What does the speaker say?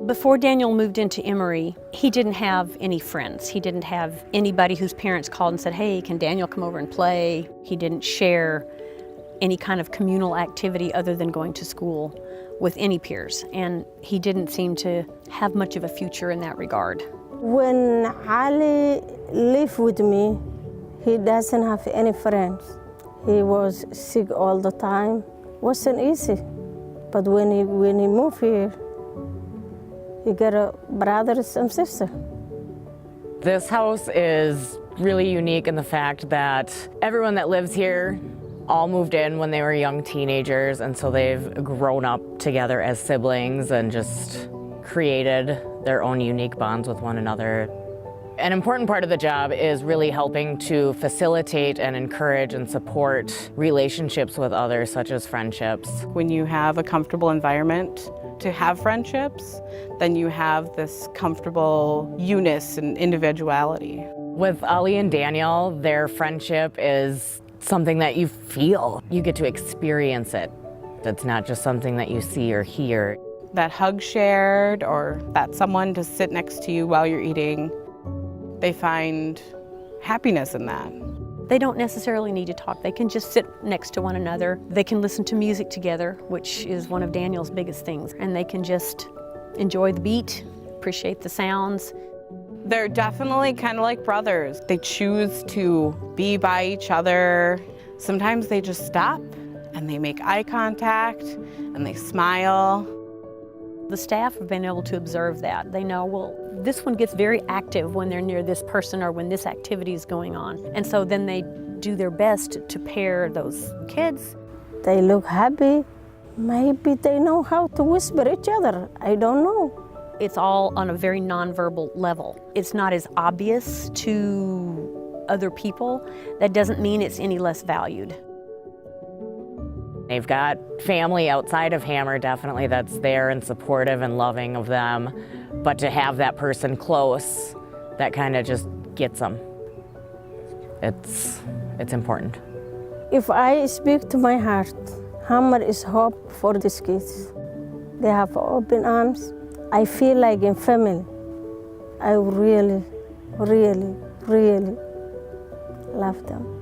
Before Daniel moved into Emery, he didn't have any friends. He didn't have anybody whose parents called and said, hey, can Daniel come over and play? He didn't share any kind of communal activity other than going to school with any peers. And he didn't seem to have much of a future in that regard. When Ali lived with me, he doesn't have any friends. He was sick all the time. Wasn't easy. But when he moved here, he got a brothers and sister. This house is really unique in the fact that everyone that lives here all moved in when they were young teenagers, and so they've grown up together as siblings and just created their own unique bonds with one another. An important part of the job is really helping to facilitate and encourage and support relationships with others, such as friendships. When you have a comfortable environment to have friendships, then you have this comfortable eunice and individuality. With Ali and Daniel, their friendship is something that you feel. You get to experience it. It's not just something that you see or hear. That hug shared, or that someone to sit next to you while you're eating, they find happiness in that. They don't necessarily need to talk. They can just sit next to one another. They can listen to music together, which is one of Daniel's biggest things. And they can just enjoy the beat, appreciate the sounds. They're definitely kind of like brothers. They choose to be by each other. Sometimes they just stop and they make eye contact and they smile. The staff have been able to observe that. They know, well, this one gets very active when they're near this person or when this activity is going on. And so then they do their best to pair those kids. They look happy. Maybe they know how to whisper each other. I don't know. It's all on a very nonverbal level. It's not as obvious to other people. That doesn't mean it's any less valued. They've got family outside of Hammer, definitely, that's there and supportive and loving of them. But to have that person close, that kind of just gets them. It's important. If I speak to my heart, Hammer is hope for these kids. They have open arms. I feel like in family. I really, really, really love them.